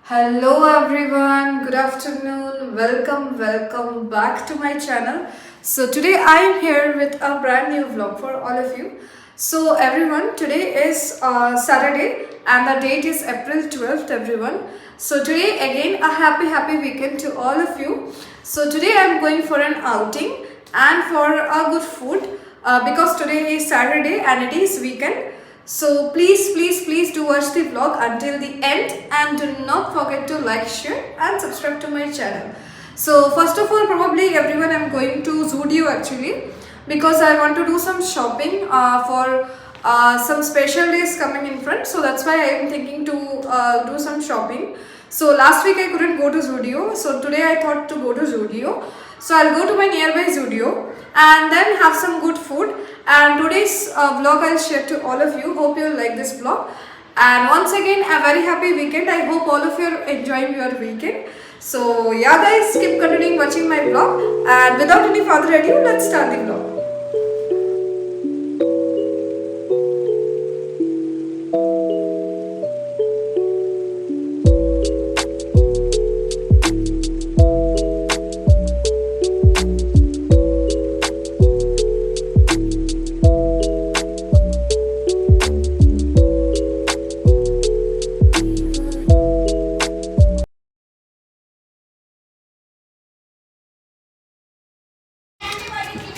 Hello everyone, good afternoon, welcome back to my channel. So today I am here with a brand new vlog for all of you. So everyone, today is Saturday and the date is April 12th everyone. So today again a happy weekend to all of you. So today I am going for an outing and for a good food because today is Saturday and it is weekend. So please do watch the vlog until the end and do not forget to like, share and subscribe to my channel. So first of all, probably everyone, I'm going to Zudio actually because I want to do some shopping for some special days coming in front. So that's why I am thinking to do some shopping. So last week I couldn't go to Zudio, so today I thought to go to Zudio. So I'll go to my nearby Zudio and then have some good food. And today's vlog I'll share to all of you. Hope you'll like this vlog. And once again, a very happy weekend. I hope all of you are enjoying your weekend. So yeah guys, keep continuing watching my vlog. And without any further ado, let's start the vlog.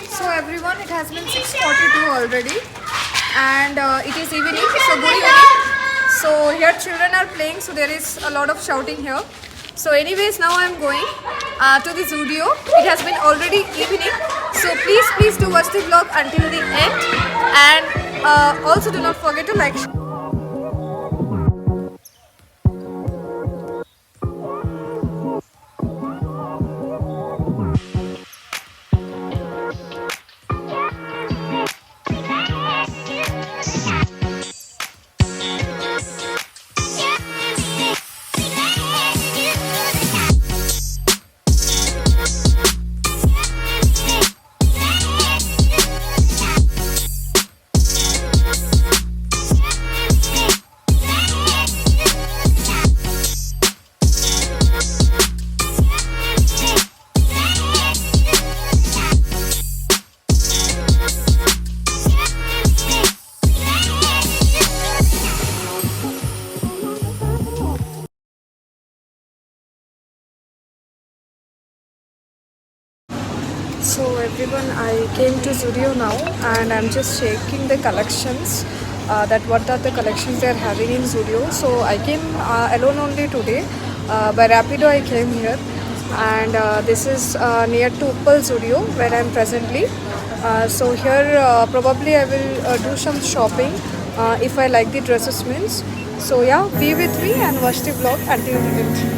So everyone, it has been 6:42 already and it is evening, so good evening. So here children are playing, so there is a lot of shouting here. So anyways, now I am going to the Zudio. It has been already evening, so please do watch the vlog until the end and also do not forget to like. So everyone, I came to Zudio now and I'm just checking the collections, that what are the collections they are having in Zudio. So I came alone only today. By Rapido I came here and this is near to Uppal Zudio where I am presently. So here probably I will do some shopping if I like the dresses means. So yeah, be with me and watch the vlog until the end.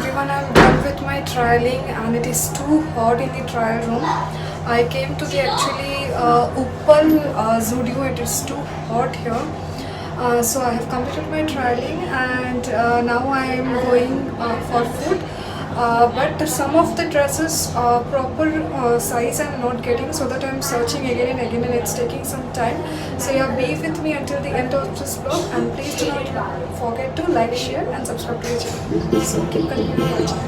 everyone, I'm done with my trialing and it is too hot in the trial room. I came to the actually Uppal Zudio. It is too hot here. So I have completed my trialing and now I am going for food. But some of the dresses proper size I'm not getting, so that I'm searching again and again and it's taking some time. So yeah, be with me until the end of this vlog and please do not forget to like, share and subscribe to the channel. So keep continuing watching.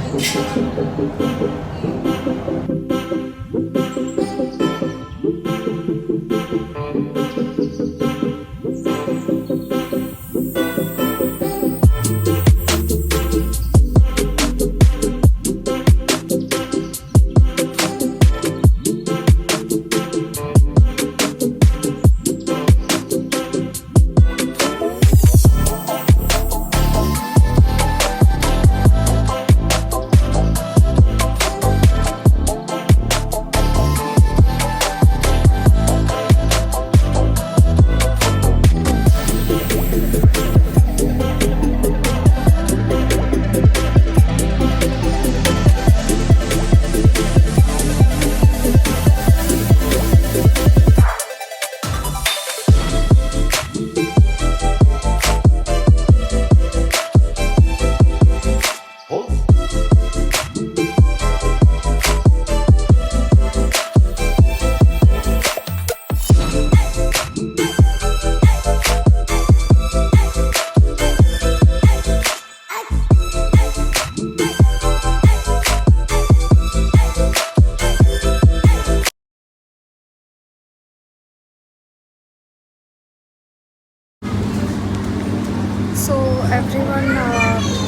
So everyone,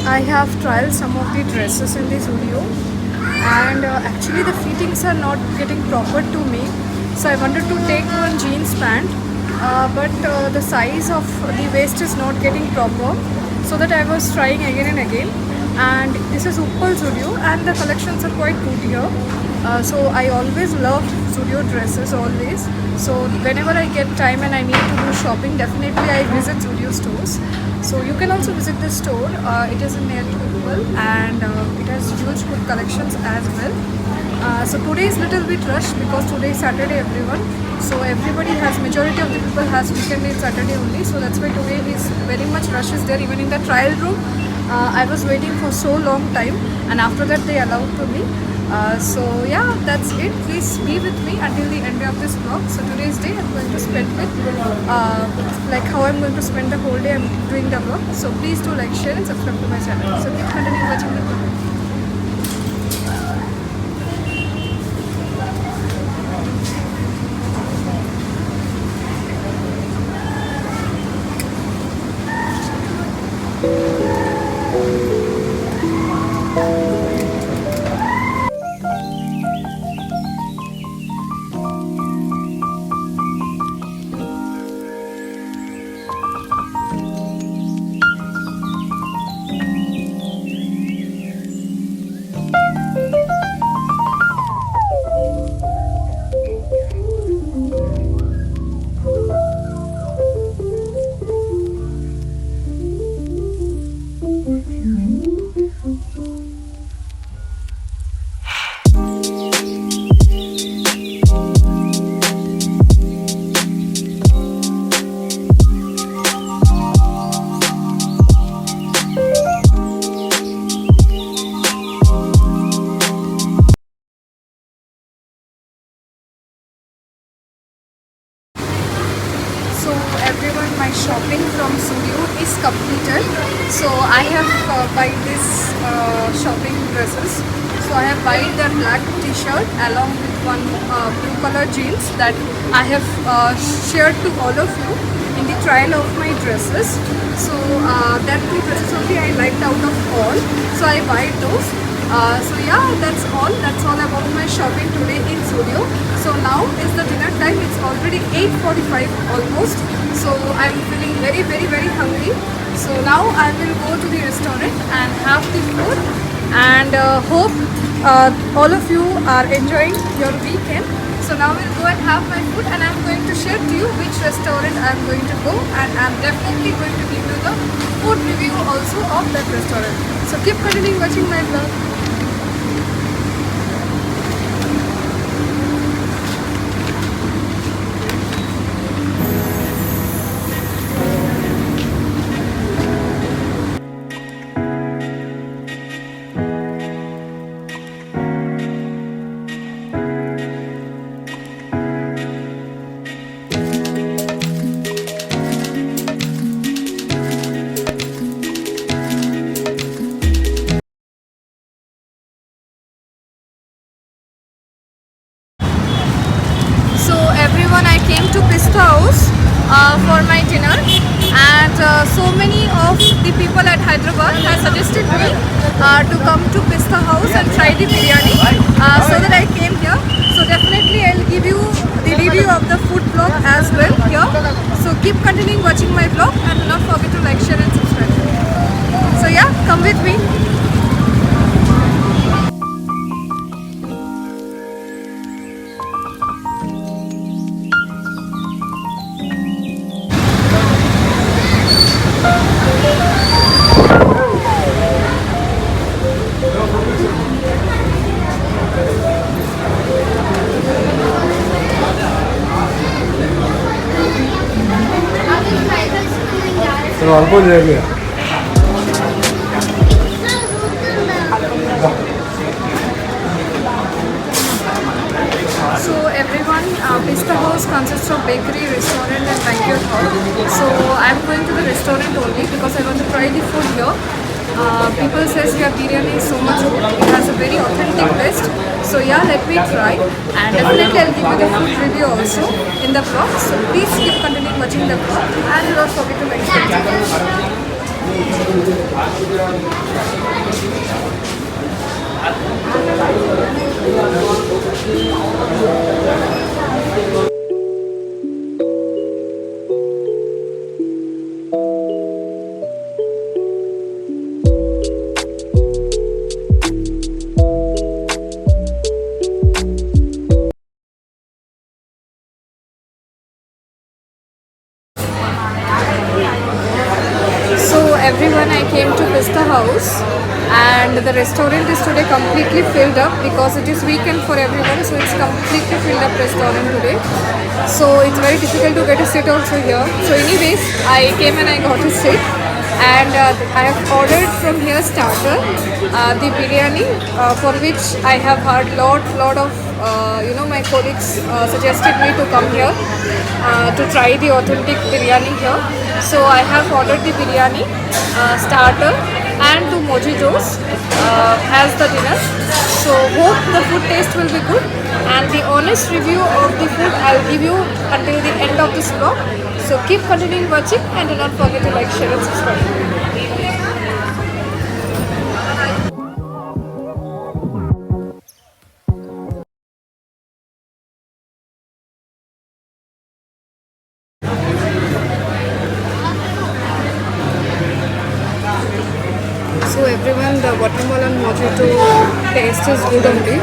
I have tried some of the dresses in the studio and actually the fittings are not getting proper to me. So I wanted to take one jeans pant but the size of the waist is not getting proper, so that I was trying again and again. And this is Uppal Studio and the collections are quite good here. So I always loved studio dresses always. So whenever I get time and I need to do shopping, definitely I visit studio stores. So you can also visit this store. It is near to Uppal and it has huge good collections as well. So today is little bit rush because today is Saturday, everyone. So everybody has, majority of the people has weekend in Saturday only. So that's why today is very much rush is there. Even in the trial room, I was waiting for so long time and after that they allowed to me. So yeah, that's it. Please be with me until the end of this vlog. So today's day I'm going to spend with like how I'm going to spend the whole day I'm doing the vlog. So please do like, share and subscribe to my channel. So keep continuing watching the vlog. So everyone, my shopping from Studio is completed. So I have buy this shopping dresses. So I have buy the black t-shirt along with one blue color jeans that I have shared to all of you in the trial of my dresses. So that two dresses only I liked out of all. So I buy those. So yeah, that's all about my shopping today in Zudio. So now is the dinner time. It's already 8:45 almost. So I'm feeling very hungry. So now I will go to the restaurant and have the food and hope all of you are enjoying your weekend. So now we'll go and have my food, and I'm going to share to you which restaurant I'm going to go, and I'm definitely going to give you the food review also of that restaurant. So keep continuing watching my vlog. So everyone, I came to Pista House for my dinner, and so many of the people at Hyderabad have suggested me to come to Pista House and try the biryani, so that I came here. So definitely I'll give you the review of the food vlog as well here. So keep continuing watching my vlog, and do not forget to like, share and subscribe. So yeah, come with me. अल्प जाएगा So everyone, Pista House consists of bakery, restaurant and banquet hall. So I'm going to the restaurant only because I want to try the food here. People says here biryani is so much good. It has a very authentic taste. So yeah, let me try, and definitely I'll give you the food review also in the vlog. So please keep continuing watching the vlog, and do not forget to like, share and subscribe. So everyone, I came to Pista House, and the restaurant is today completely filled up because it is weekend for everyone, so it's completely filled up restaurant today. So it's very difficult to get a seat also here. So anyways, I came and I got a seat, and I have ordered from here starter, the biryani, for which I have heard lot of my colleagues suggested me to come here to try the authentic biryani here. So I have ordered the biryani, starter and 2 mojitos as the dinner. So hope the food taste will be good, and the honest review of the food I'll give you until the end of this vlog. So keep continuing watching, and do not forget to like, share and subscribe. So everyone, the watermelon mojito taste is good only.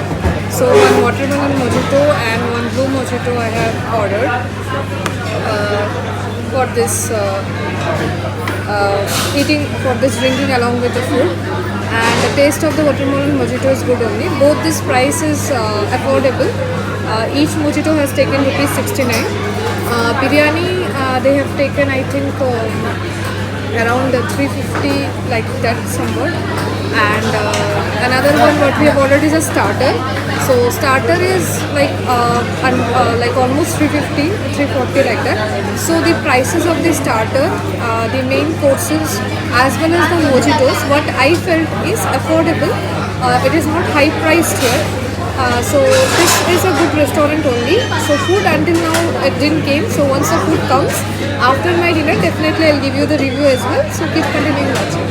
So one watermelon mojito and one blue mojito I have ordered for this eating, for this drinking along with the food. And the taste of the watermelon mojito is good only. Both this price is affordable. Each mojito has taken rupees 69. Biryani they have taken, I think, around 350, like that somewhat. And another one what we have ordered is a starter. So starter is like almost 350, 340 like that. So the prices of the starter, the main courses as well as the mojitos, what I felt is affordable. It is not high priced here. So this is a good restaurant only. So food until now it didn't came. So once the food comes after my dinner, definitely I'll give you the review as well. So keep continuing watching.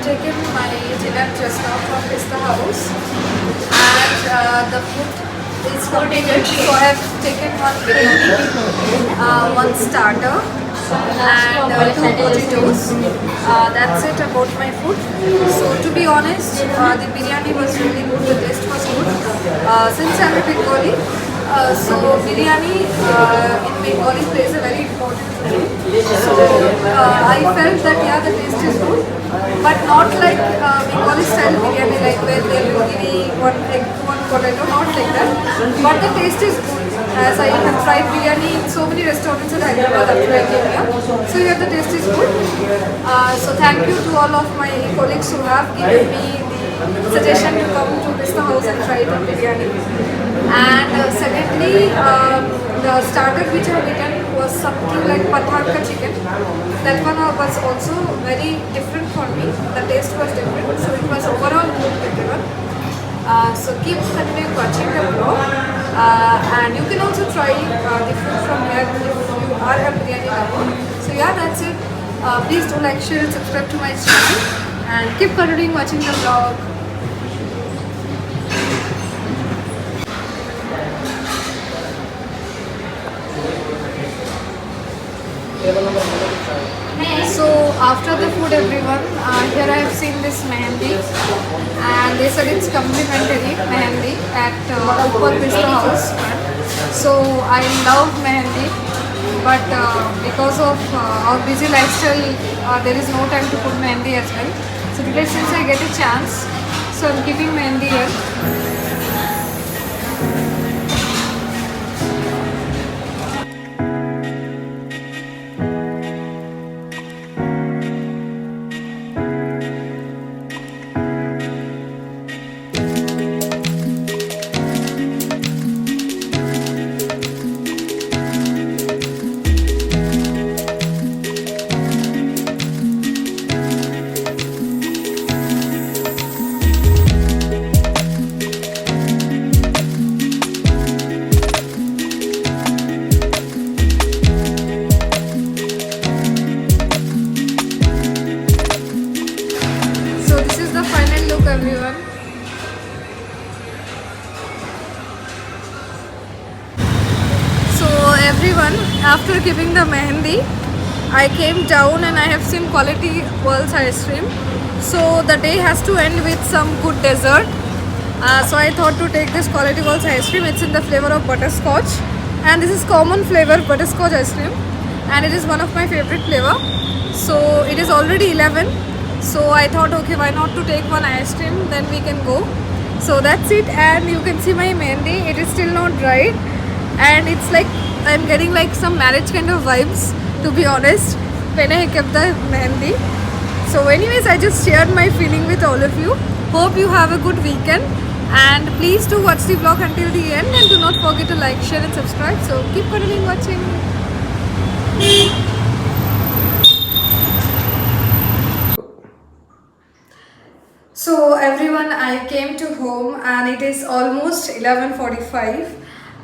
taken my dinner just now from Pista House, and the food is completed. So I have taken one biryani, one starter, and two potatoes. That's it about my food. So to be honest, the biryani was really good. The taste was good. Since I'm a Bengali, so biryani in Bengali plays a very important role. So I felt that yeah, the taste is good, but not like Bengali style biryani, like where they will give me one egg, one potato, not like that. But the taste is good, as I have tried biryani in so many restaurants in Hyderabad after I came here. So here the taste is good. So thank you to all of my colleagues who have given me the suggestion to come to Pista House and try the biryani. And secondly, the starter which I have eaten was something like patharka chicken. That one was also very different for me. The taste was different, so it was overall good everyone. So keep continuing watching the vlog, and you can also try the food from here if you are a biryani lover. So yeah, that's it. Please do like, share and subscribe to my channel, and keep continuing watching the vlog. So after the food everyone, here I have seen this mehendi, and they said it's complimentary mehendi at Upper Pista House. So I love mehendi, but because of our busy lifestyle, there is no time to put mehendi as well. So today since I get a chance, so I'm keeping mehendi here. Everyone. So everyone, after giving the mehendi, I came down and I have seen Quality World's ice cream. So the day has to end with some good dessert. So I thought to take this Quality World's ice cream. It's in the flavor of butterscotch, and this is common flavor butterscotch ice cream, and it is one of my favorite flavor. So it is already 11. So I thought, okay, why not to take one ice cream, then we can go. So that's it, and you can see my mehendi, it is still not dried, and it's like I'm getting like some marriage kind of vibes, to be honest, when I kept the mehendi. So anyways, I just shared my feeling with all of you. Hope you have a good weekend, and please do watch the vlog until the end, and do not forget to like, share and subscribe. So keep continuing watching. So everyone, I came to home and it is almost 11:45,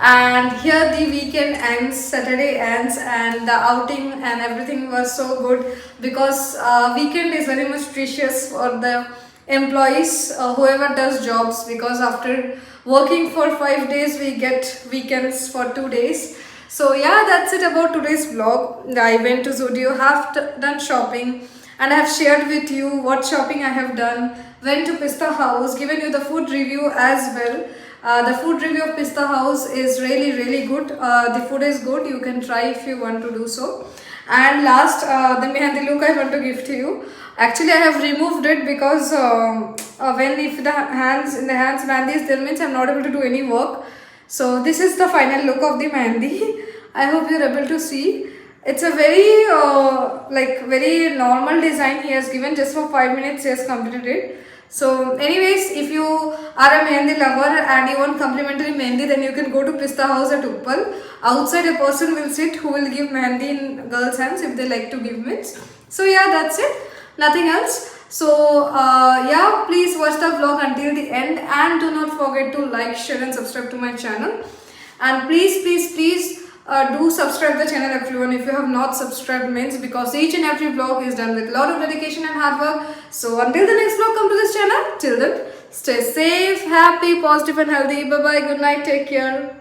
and here the weekend ends, Saturday ends, and the outing and everything was so good because weekend is very much precious for the employees, whoever does jobs, because after working for 5 days we get weekends for 2 days. So yeah, that's it about today's vlog. I went to Zudio, have done shopping, and I have shared with you what shopping I have done. Went to Pista House, given you the food review as well. The food review of Pista House is really good. The food is good. You can try if you want to do so. And last, the mehendi look I want to give to you. Actually, I have removed it because when if the hands mehendi is there, means I'm not able to do any work. So this is the final look of the mehendi. I hope you're able to see. It's a very very normal design he has given. Just for 5 minutes he has completed it. So anyways, if you are a mehendi lover and you want complimentary mehendi, then you can go to Pista House at Uppal. Outside a person will sit who will give mehendi in girls' hands if they like to give mints. So yeah, that's it. Nothing else. So yeah, please watch the vlog until the end, and do not forget to like, share and subscribe to my channel. And please do subscribe the channel, everyone. If you have not subscribed, means because each and every vlog is done with a lot of dedication and hard work. So until the next vlog come to this channel, till then, stay safe, happy, positive and healthy. Bye bye, good night, take care.